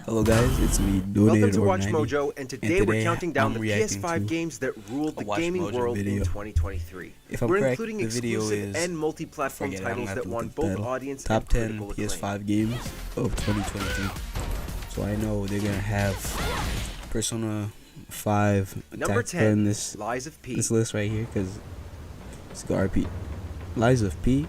Hello guys, it's me, Welcome to Donated90, WatchMojo, and today we're counting down the PS5 games that ruled the gaming world in 2023. If I'm We're correct, including the video exclusive is and multi-platform titles that won both audience top and 10 critical acclaim. PS5 games of 2023. So I know they're gonna have Persona 5 Number Attack 10, this Lies of P. this list right here because it's got RP. Lies of P.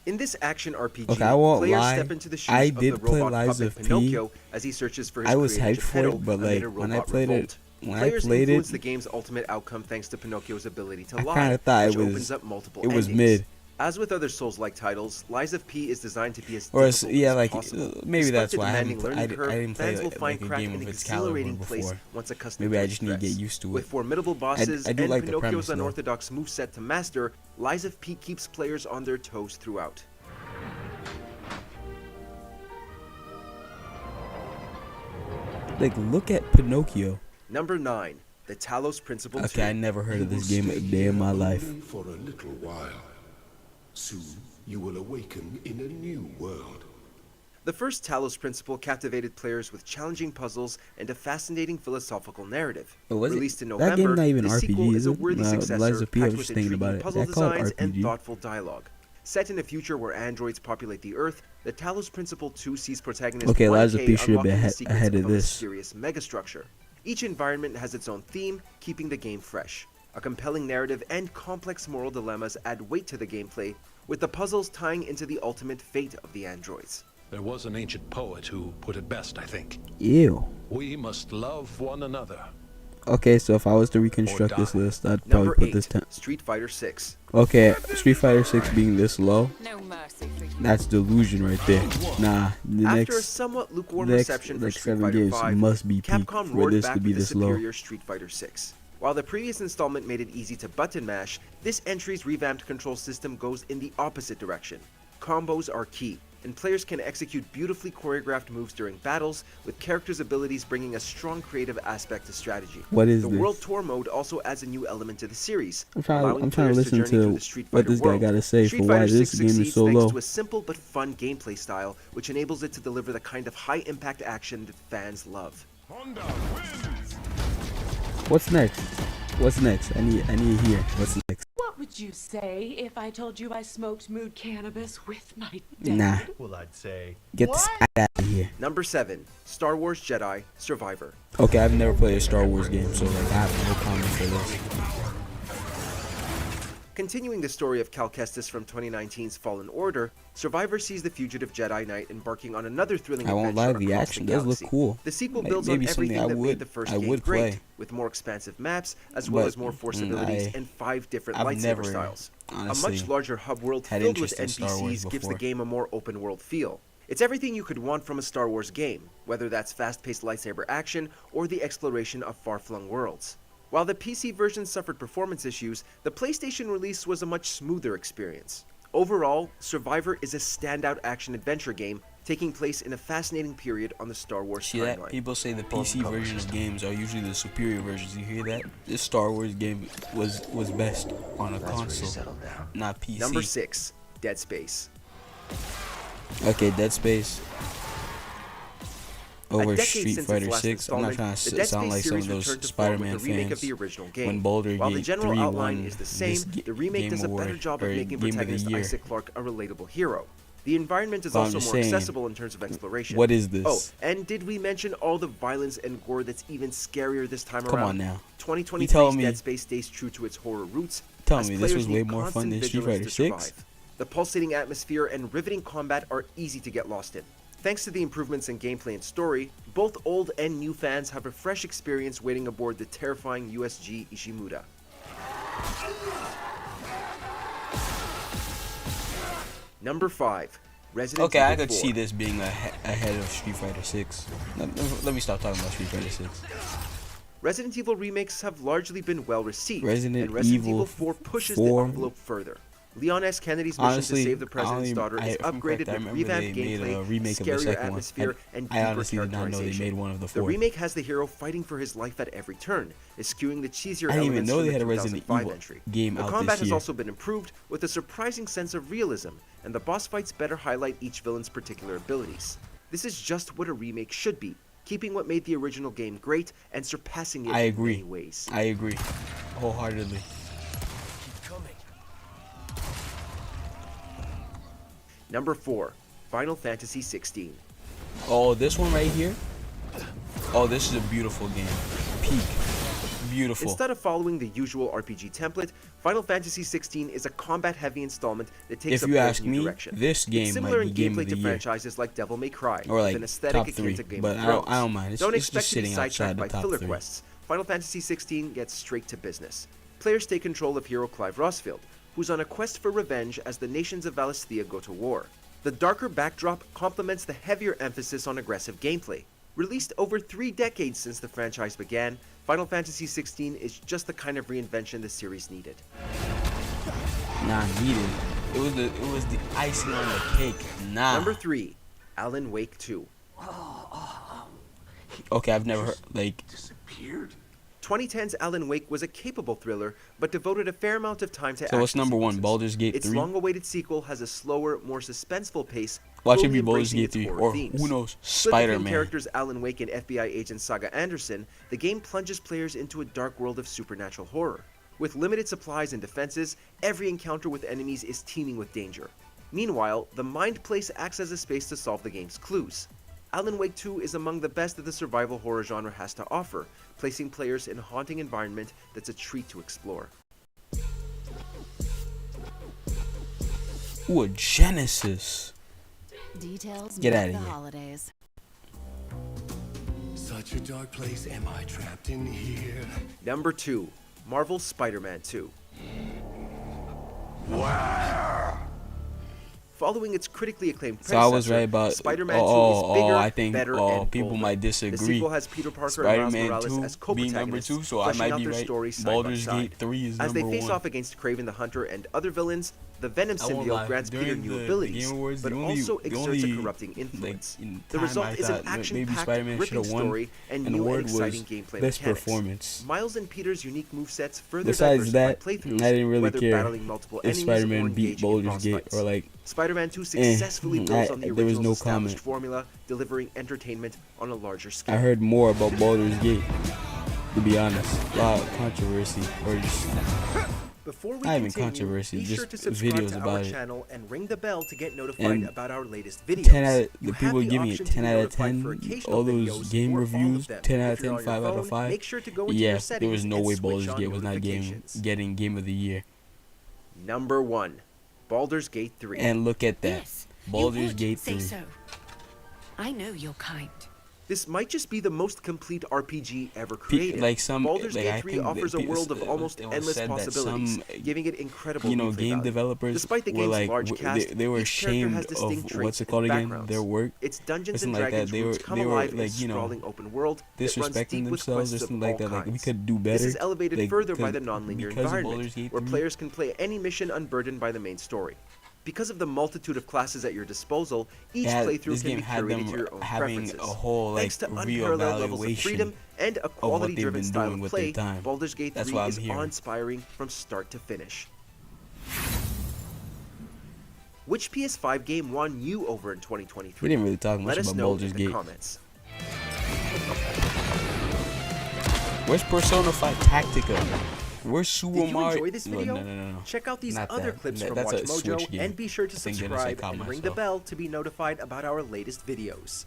In this action RPG, Okay, I won't players lie. step into the shoes I of the did play robot Lies puppet of P. Pinocchio as he searches for his I was creator hyped for Geppetto it, but amid a like when I robot played revolt. it, Players I influence the game's ultimate outcome thanks to Pinocchio's ability to lie, kind of thought which it was opens up multiple it was endings. mid. As with other Souls-like titles, Lies of P is designed to be as Or difficult yeah, as like possible. maybe Despite that's the why I demanding didn't learning curve, play fans will like find a craft game an of its caliber exhilarating place before. once accustomed Maybe to I its just need to get stress. used to it. With formidable bosses I do and like the Pinocchio's premise, though. unorthodox moveset to master, Lies of P keeps players on their toes throughout. Like, look at Pinocchio. Number 9, The Talos Principle 2. Okay, I never heard of this game a day in my life. For a little while. Soon you will awaken in a new world. The first Talos Principle captivated players with challenging puzzles and a fascinating philosophical narrative. Oh, was it? Released in That November, game's not even the RPG, sequel is a is it? worthy Lies successor of P, I was packed just with thinking about intriguing it. puzzle They call it designs and RPG. thoughtful dialogue. Set in a future where androids populate the Earth, the Talos Principle 2 sees protagonist Okay, Lies of 1K P should have been unlocking the secrets ahead of a this. mysterious megastructure. Each environment has its own theme, keeping the game fresh. A compelling narrative and complex moral dilemmas add weight to the gameplay, with the puzzles tying into the ultimate fate of the androids. There was an ancient poet who put it best, I think. Ew. We must love one another. Okay, so if I was to reconstruct this list, I'd probably Number put 8, this 10. StreetFighter 6. Okay, Street Fighter 6 being this low, No mercy for you. that's delusion right there. Nah, the After a next somewhat lukewarm next, reception for like Street 7 Fighter games 5, must be peak Capcom for roared this back to be with the this low. superior Street Fighter 6. While the previous installment made it easy to button mash, this entry's revamped control system goes in the opposite direction. Combos are key, and players can execute beautifully choreographed moves during battles, with characters' abilities bringing a strong creative aspect to strategy. What is the this? World Tour mode also adds a new element to the series, I'm trying allowing to players listen journey through to the Street what Fighter this guy world. got to say Street for why Fighter this 6 game is succeeds so thanks low. to a simple but fun gameplay style, which enables it to deliver the kind of high-impact action that fans love. What's next? What's next? I need to hear. What's next? What would you say if I told you I smoked mood cannabis with my dad? Nah, Well, I'd say, get this out of here. Number 7, Star Wars Jedi Survivor. Okay, I've never played a Star Wars game, so like I have no comment for this. Continuing the story of Cal Kestis from 2019's Fallen Order, Survivor sees the fugitive Jedi Knight embarking on another thrilling I won't adventure lie, the across action the does look galaxy. cool. The sequel Like, builds on maybe something everything I that would- made the first I game would great, play. with more expansive maps, as well But, as more Force abilities and 5 different I've lightsaber never, styles. A honestly, much larger hub world had filled with interest in Star Wars NPCs gives the before. game a more open world feel. It's everything you could want from a Star Wars game, whether that's fast-paced lightsaber action or the exploration of far-flung worlds. While the PC version suffered performance issues, the PlayStation release was a much smoother experience. Overall, Survivor is a standout action-adventure game taking place in a fascinating period on the Star Wars See that? timeline. People say the PC version of games are usually the superior versions. You hear that? This Star Wars game was best on a console, not PC. Number 6, Dead Space. Okay, Dead Space over A decade Street since Fighter its last 6. I'm not installment, trying the to Dead sound Space like some of series those returned to form Spider-Man with a remake fans. of the original When game. Baldur's While the Gate general 3 outline won is the this same, the remake Game does a better Award, job or of making Game of the protagonist Year. Isaac Clarke a relatable hero. The environment is But I'm also just more saying, accessible in terms of exploration. What is this? Oh, and did we mention all the violence and gore that's even scarier this time Come around? on now. 2023's me- Dead Space stays true to its horror roots. Tell as me this players was way need more fun constant than Street vigilance Fighter to 6? survive. The pulsating atmosphere and riveting combat are easy to get lost in. Thanks to the improvements in gameplay and story, both old and new fans have a fresh experience waiting aboard the terrifying USG Ishimura. Number 5, Resident Okay, Evil I could 4. see this being ahead of Street Fighter 6. Let me stop talking about Street Fighter 6. Resident Evil remakes have largely been well received, Resident and Resident Evil Evil 4 pushes 4 the envelope further. Leon S. Kennedy's mission Honestly, to save the president's daughter is if I'm correct, upgraded I with remember revamped they made a gameplay, remake of the scarier second one. atmosphere, and I deeper honestly did not know they characterization. made one of the The 4. remake has the hero fighting for his life at every turn, eschewing the cheesier I didn't even elements know from they the had a Resident 2005 Evil entry. game The out combat this has year. also been improved with a surprising sense of realism, and the boss fights better highlight each villain's particular abilities. This is just what a remake should be, keeping what made the original game great and surpassing it I in agree. many ways. I agree. Wholeheartedly. Number 4. Final Fantasy 16. Oh, this one right here. Oh, this is a beautiful game. Peak. Beautiful. Instead of following the usual RPG template, Final Fantasy 16 is a combat-heavy installment that takes If a you bold ask new me, direction. this game It's similar might be in game gameplay of the to year. franchises like Devil May Cry, Or like with an aesthetic top akin 3, to Game but of I Thrones. don't mind. Don't It's expect just to be sitting outside sidetracked the by top filler 3. quests. Final Fantasy 16 gets straight to business. Players take control of hero Clive Rosfield, who's on a quest for revenge as the nations of Valisthea go to war. The darker backdrop complements the heavier emphasis on aggressive gameplay. Released over 3 decades since the franchise began, Final Fantasy 16 is just the kind of reinvention the series needed. Nah, needed. It was the icing on the cake. Nah. Number 3. Alan Wake 2. Okay, I've never heard like. Disappeared? 2010's Alan Wake was a capable thriller, but devoted a fair amount of time to So what's action number 1? sequences. Baldur's Gate Its 3. long-awaited sequel has a slower, more suspenseful pace. Watch it fully be Baldur's embracing Gate its 3, horror or themes. who knows, Split between Spider-Man. characters Alan Wake and FBI agent Saga Anderson, the game plunges players into a dark world of supernatural horror. With limited supplies and defenses, every encounter with enemies is teeming with danger. Meanwhile, the Mind Place acts as a space to solve the game's clues. Alan Wake 2 is among the best that the survival horror genre has to offer, placing players in a haunting environment that's a treat to explore. Ooh, a Genesis. Details Get make outta the here. holidays. Such a dark place. Am I trapped in here? Number 2. Marvel's Spider-Man 2. Following its critically acclaimed So I was predecessor, right about Spider-Man 2 is bigger, I think better, and people bolder. might The disagree. sequel has Peter Parker and Miles Spider-Man Morales 2 as being number co-protagonists, 2, so I fleshing might out be their right. stories side Baldur's by side. Gate 3 is As they number face 1. off against Kraven the Hunter and other villains, the Venom I won't symbiote lie, grants Peter during new the abilities, Game Awards, but the only- also the exerts only, a corrupting influence. in The time result I is an thought maybe action-packed, Spider-Man gripping should've won, story and and the new and word was exciting gameplay best mechanics. performance. Miles and Peter's unique movesets further Besides diversify that, playthroughs, I didn't really whether care battling multiple if enemies or Spider-Man beat engaging in Baldur's boss Gate fights. or like. Spider-Man 2 successfully builds on the there was original's no established comment. formula, delivering entertainment on a larger I scale. heard more about Baldur's Gate. To be honest, a lot of controversy or just. Before we Not even continue, controversy, be just sure to subscribe videos to our about it. channel and ring the bell to get notified And about our latest videos. 10 out of, You the have people the giving it option to 10 be out of notified 10, for occasional all those videos game or all reviews, of them. 10 out If of you're 10, on 5 your out of phone, 5. make sure to go into Yeah, your there settings was no and way switch Baldur's on Gate was not notifications. getting Game of the Year. Number 1. Baldur's Gate 3. And look at that. Yes, you Baldur's would Gate say 3. so. I know you're kind. This might just be the most complete RPG ever created. like some- Baldur's like, Gate I 3 think offers a that world of almost it was endless said that possibilities, some, giving it incredible replay game value. developers Despite the were game's like large cast, they were each character has ashamed distinct of traits what's it and called again, backgrounds. their work. Its Dungeons Something and like that. Dragons roots come alive in a like, you know, sprawling open world that runs disrespecting deep with themselves or quests of something all like that. Like we kinds. could do better. This is elevated like, further by 'cause- the non-linear because of environment, Baldur's Gate where 3. players can play any mission unburdened by the main story. Because of the multitude of classes at your disposal, each playthrough this can game be had them curated to your own having preferences. a whole like Thanks to unparalleled levels of freedom reevaluation and a of what quality-driven they've been style doing of with play, their time. Baldur's Gate That's 3 what I'm is hearing. awe-inspiring from start to finish. Which PS5 game won you over in 2023? We didn't really talk much Let us about know Baldur's in the Gate. comments. Where's Persona 5 Tactica? Where's Super Did you Mario? enjoy this video? No. Check out these Not other that. clips from That's a Switch WatchMojo game. and be sure to I think Dennis, I subscribe caught and ring the myself. bell to be notified about our latest videos.